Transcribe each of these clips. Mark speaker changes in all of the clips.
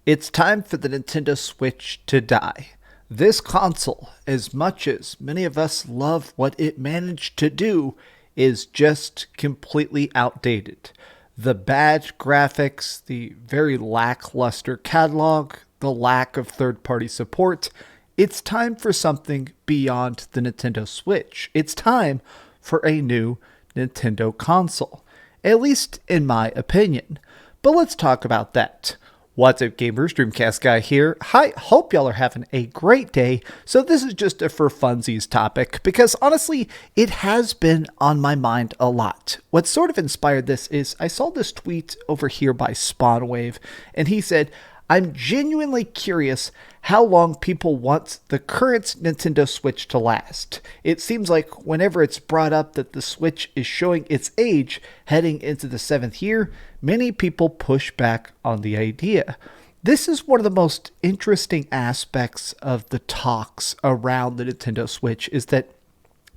Speaker 1: It's time for the Nintendo Switch to die. This console, as much as many of us love what it managed to do, is just completely outdated. The bad graphics, the very lackluster catalog, the lack of third-party support. It's time for something beyond the Nintendo Switch. It's time for a new Nintendo console. At least in my opinion. But let's talk about that. What's up, gamers? DreamcastGuy here. Hi, hope y'all are having a great day. So this is just a for funsies topic because honestly, it has been on my mind a lot. What sort of inspired this is I saw this tweet over here by Spawnwave, and he said, I'm genuinely curious how long people want the current Nintendo Switch to last. It seems like whenever it's brought up that the Switch is showing its age heading into the 7th year, many people push back on the idea. This is one of the most interesting aspects of the talks around the Nintendo Switch is that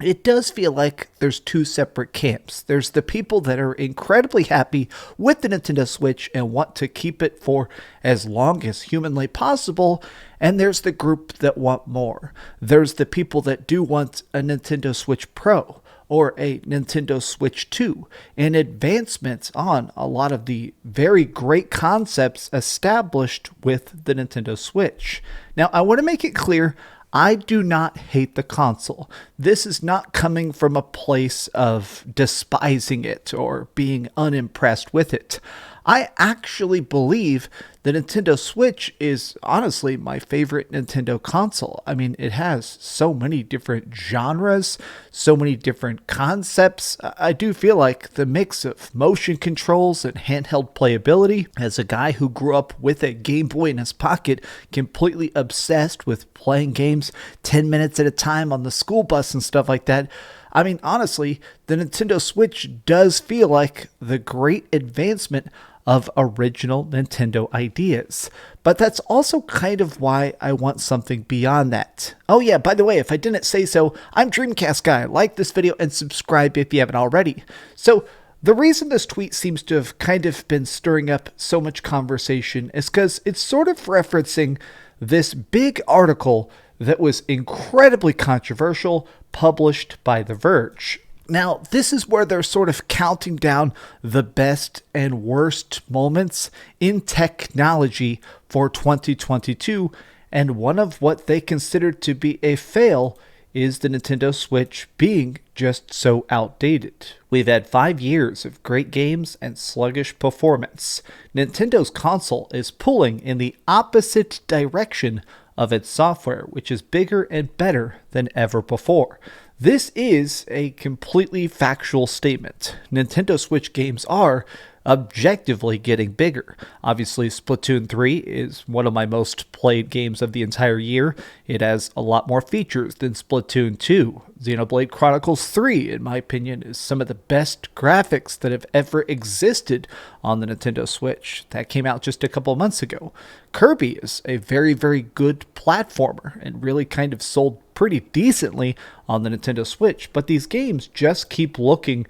Speaker 1: it does feel like there's two separate camps. There's the people that are incredibly happy with the Nintendo Switch and want to keep it for as long as humanly possible, and there's the group that want more. There's the people that do want a Nintendo Switch Pro or a Nintendo Switch 2, and advancements on a lot of the very great concepts established with the Nintendo Switch. Now, I want to make it clear, I do not hate the console. This is not coming from a place of despising it or being unimpressed with it. I actually believe the Nintendo Switch is honestly my favorite Nintendo console. I mean, it has so many different genres, so many different concepts. I do feel like the mix of motion controls and handheld playability, as a guy who grew up with a Game Boy in his pocket, completely obsessed with playing games 10 minutes at a time on the school bus and stuff like that. I mean, honestly, the Nintendo Switch does feel like the great advancement of original Nintendo ideas. But that's also kind of why I want something beyond that. Oh yeah, by the way, if I didn't say so, I'm DreamcastGuy. Like this video and subscribe if you haven't already. So, the reason this tweet seems to have kind of been stirring up so much conversation is because it's sort of referencing this big article that was incredibly controversial, published by The Verge. Now, this is where they're sort of counting down the best and worst moments in technology for 2022, and one of what they consider to be a fail is the Nintendo Switch being just so outdated. We've had 5 years of great games and sluggish performance. Nintendo's console is pulling in the opposite direction of its software, which is bigger and better than ever before. This is a completely factual statement. Nintendo Switch games are objectively getting bigger. Obviously, Splatoon 3 is one of my most played games of the entire year. It has a lot more features than Splatoon 2. Xenoblade Chronicles 3, in my opinion, is some of the best graphics that have ever existed on the Nintendo Switch. That came out just a couple months ago. Kirby is a very, very good platformer and really kind of sold pretty decently on the Nintendo Switch, but these games just keep looking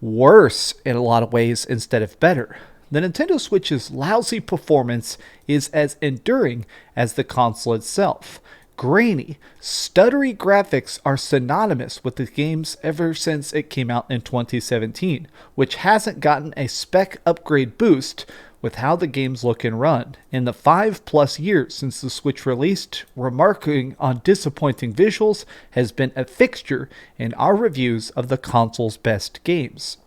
Speaker 1: worse in a lot of ways instead of better. The Nintendo Switch's lousy performance is as enduring as the console itself. Grainy, stuttery graphics are synonymous with the games ever since it came out in 2017, which hasn't gotten a spec upgrade boost with how the games look and run. In the 5+ years since the Switch released, remarking on disappointing visuals has been a fixture in our reviews of the console's best games.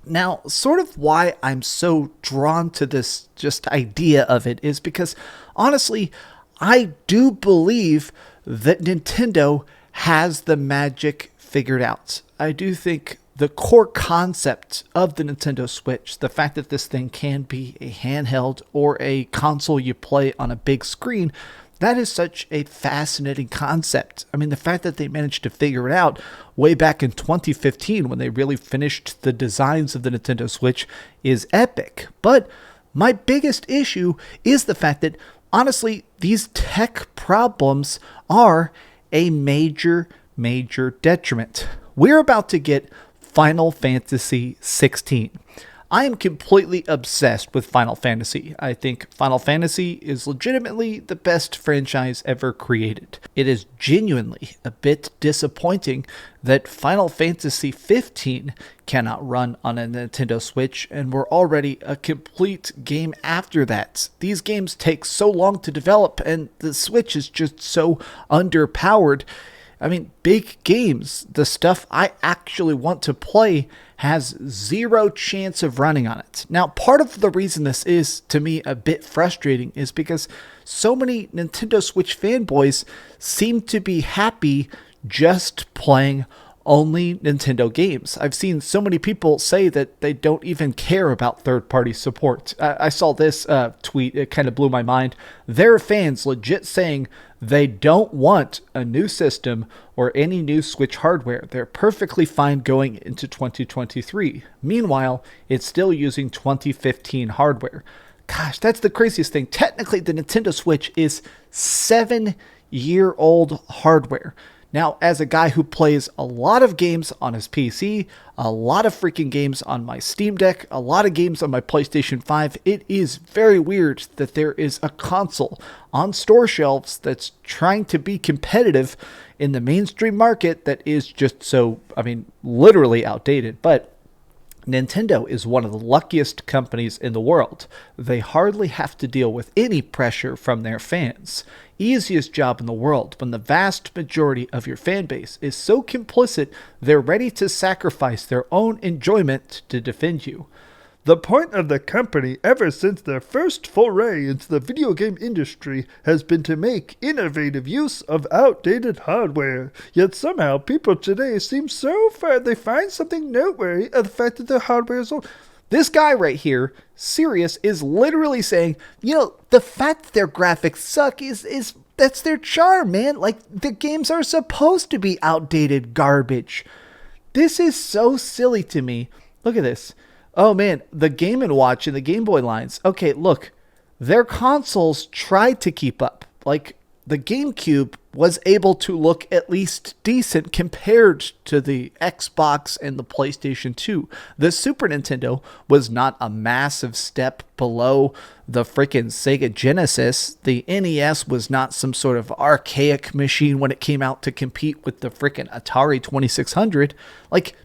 Speaker 1: Now, sort of why I'm so drawn to this just idea of it is because, honestly, I do believe that Nintendo has the magic figured out. I do think the core concept of the Nintendo Switch, the fact that this thing can be a handheld or a console you play on a big screen, that is such a fascinating concept. I mean, the fact that they managed to figure it out way back in 2015 when they really finished the designs of the Nintendo Switch is epic. But my biggest issue is the fact that, honestly, these tech problems are a major detriment. We're about to get Final Fantasy 16. I am completely obsessed with Final Fantasy. I think Final Fantasy is legitimately the best franchise ever created. It is genuinely a bit disappointing that Final Fantasy 15 cannot run on a Nintendo Switch, and we're already a complete game after that. These games take so long to develop, and the Switch is just so underpowered. I mean, big games, the stuff I actually want to play, has zero chance of running on it. Now, part of the reason this is, to me, a bit frustrating is because so many Nintendo Switch fanboys seem to be happy just playing only Nintendo games. I've seen so many people say that they don't even care about third-party support. I saw this tweet, it kind of blew my mind. There are fans legit saying they don't want a new system or any new Switch hardware. They're perfectly fine going into 2023. Meanwhile, it's still using 2015 hardware. Gosh, that's the craziest thing. Technically, the Nintendo Switch is 7-year-old hardware. Now, as a guy who plays a lot of games on his PC, a lot of freaking games on my Steam Deck, a lot of games on my PlayStation 5, it is very weird that there is a console on store shelves that's trying to be competitive in the mainstream market that is just so, literally outdated. But Nintendo is one of the luckiest companies in the world. They hardly have to deal with any pressure from their fans. Easiest job in the world when the vast majority of your fan base is so complicit they're ready to sacrifice their own enjoyment to defend you.
Speaker 2: The point of the company ever since their first foray into the video game industry has been to make innovative use of outdated hardware. Yet somehow people today seem so far they find something noteworthy of the fact that their hardware is old.
Speaker 1: This guy right here, Sirius, is literally saying, the fact that their graphics suck is that's their charm, man. Like, the games are supposed to be outdated garbage. This is so silly to me. Look at this. Oh man, the Game & Watch and the Game Boy lines. Okay, look, their consoles tried to keep up. Like, the GameCube was able to look at least decent compared to the Xbox and the PlayStation 2. The Super Nintendo was not a massive step below the freaking Sega Genesis. The NES was not some sort of archaic machine when it came out to compete with the freaking Atari 2600. Like,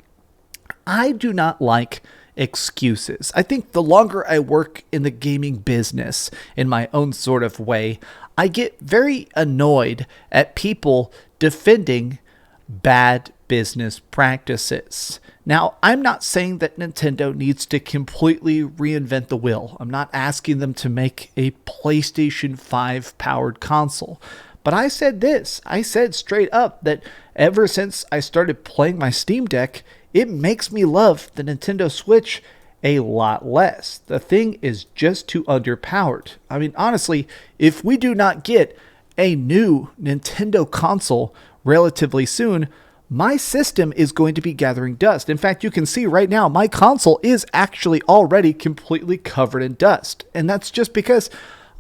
Speaker 1: I do not like excuses. I think the longer I work in the gaming business in my own sort of way, I get very annoyed at people defending bad business practices. Now, I'm not saying that Nintendo needs to completely reinvent the wheel. I'm not asking them to make a PlayStation 5 powered console. But I said this. I said straight up that ever since I started playing my Steam Deck, it makes me love the Nintendo Switch a lot less. The thing is just too underpowered. Honestly, if we do not get a new Nintendo console relatively soon, my system is going to be gathering dust. In fact, you can see right now, my console is actually already completely covered in dust. And that's just because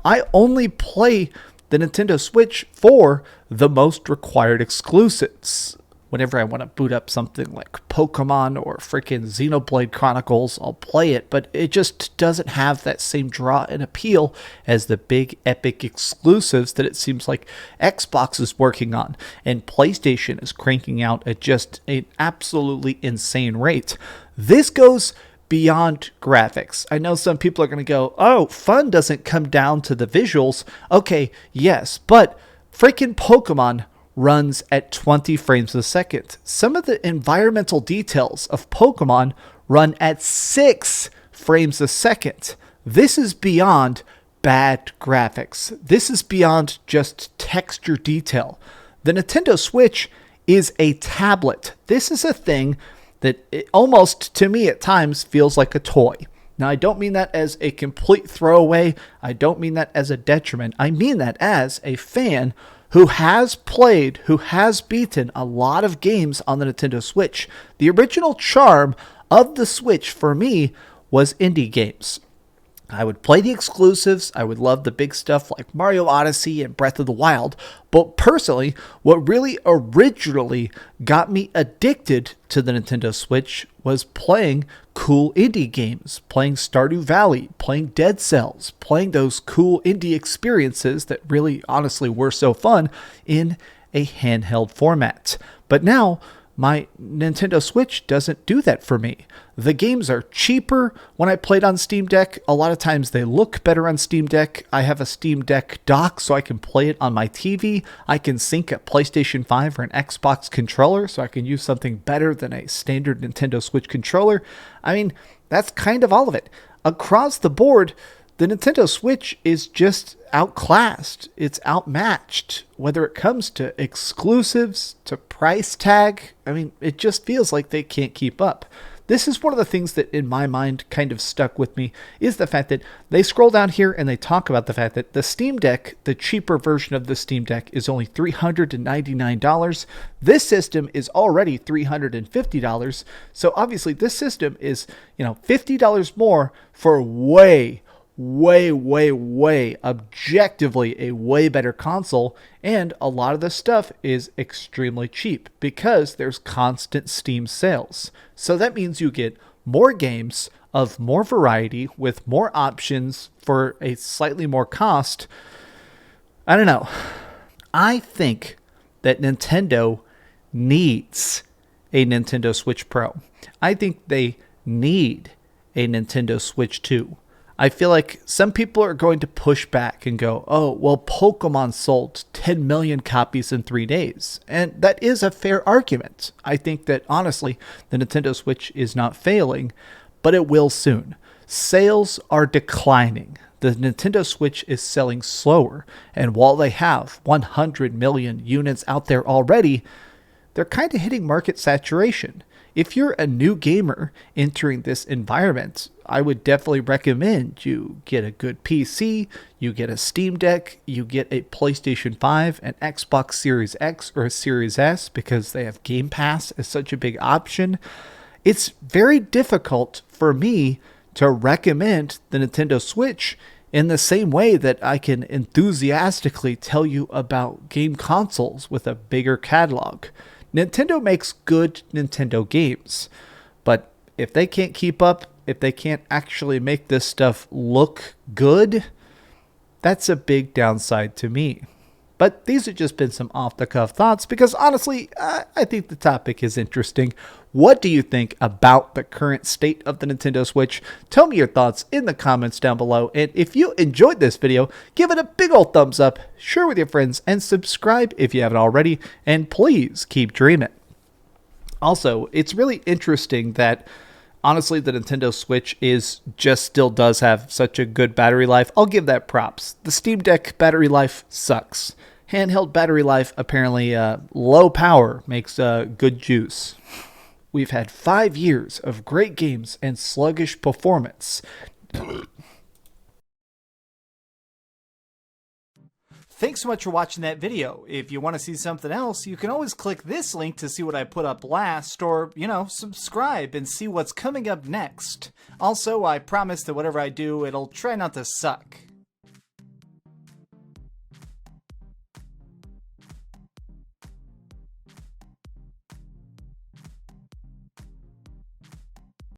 Speaker 1: I only play the Nintendo Switch for the most required exclusives. Whenever I want to boot up something like Pokemon or freaking Xenoblade Chronicles, I'll play it, but it just doesn't have that same draw and appeal as the big epic exclusives that it seems like Xbox is working on, and PlayStation is cranking out at just an absolutely insane rate. This goes beyond graphics. I know some people are going to go, oh, fun doesn't come down to the visuals. Okay, yes, but freaking Pokemon runs at 20 frames a second. Some of the environmental details of Pokemon run at 6 frames a second. This is beyond bad graphics. This is beyond just texture detail. The Nintendo Switch is a tablet. This is a thing that almost, to me at times, feels like a toy. Now, I don't mean that as a complete throwaway. I don't mean that as a detriment. I mean that as a fan who has played, who has beaten a lot of games on the Nintendo Switch. The original charm of the Switch for me was indie games. I would play the exclusives. I would love the big stuff like Mario Odyssey and Breath of the Wild. But personally, what really originally got me addicted to the Nintendo Switch was playing cool indie games, playing Stardew Valley, playing Dead Cells, playing those cool indie experiences that really honestly were so fun in a handheld format. But now, my Nintendo Switch doesn't do that for me. The games are cheaper when I played on Steam Deck. A lot of times they look better on Steam Deck. I have a Steam Deck dock so I can play it on my TV. I can sync a PlayStation 5 or an Xbox controller so I can use something better than a standard Nintendo Switch controller. I mean, that's kind of all of it. Across the board, the Nintendo Switch is just outclassed. It's outmatched. Whether it comes to exclusives, to price tag, I mean, it just feels like they can't keep up. This is one of the things that in my mind kind of stuck with me, is the fact that they scroll down here and they talk about the fact that the Steam Deck, the cheaper version of the Steam Deck, is only $399. This system is already $350. So obviously this system is, $50 more for way objectively a way better console, and a lot of the stuff is extremely cheap because there's constant Steam sales. So that means you get more games of more variety with more options for a slightly more cost. I don't know. I think that Nintendo needs a Nintendo Switch Pro. I think they need a Nintendo Switch 2. I feel like some people are going to push back and go, oh, well, Pokemon sold 10 million copies in 3 days. And that is a fair argument. I think that, honestly, the Nintendo Switch is not failing, but it will soon. Sales are declining. The Nintendo Switch is selling slower. And while they have 100 million units out there already, they're kind of hitting market saturation. If you're a new gamer entering this environment, I would definitely recommend you get a good PC, you get a Steam Deck, you get a PlayStation 5, an Xbox Series X or a Series S because they have Game Pass as such a big option. It's very difficult for me to recommend the Nintendo Switch in the same way that I can enthusiastically tell you about game consoles with a bigger catalog. Nintendo makes good Nintendo games, but if they can't keep up, if they can't actually make this stuff look good, that's a big downside to me. But these have just been some off-the-cuff thoughts because honestly, I think the topic is interesting. What do you think about the current state of the Nintendo Switch? Tell me your thoughts in the comments down below. And if you enjoyed this video, give it a big old thumbs up, share with your friends, and subscribe if you haven't already. And please keep dreaming. Also, it's really interesting that honestly, the Nintendo Switch still does have such a good battery life. I'll give that props. The Steam Deck battery life sucks. Handheld battery life, apparently low power makes good juice. We've had 5 years of great games and sluggish performance. Thanks so much for watching that video. If you want to see something else, you can always click this link to see what I put up last, or, subscribe and see what's coming up next. Also, I promise that whatever I do, it'll try not to suck.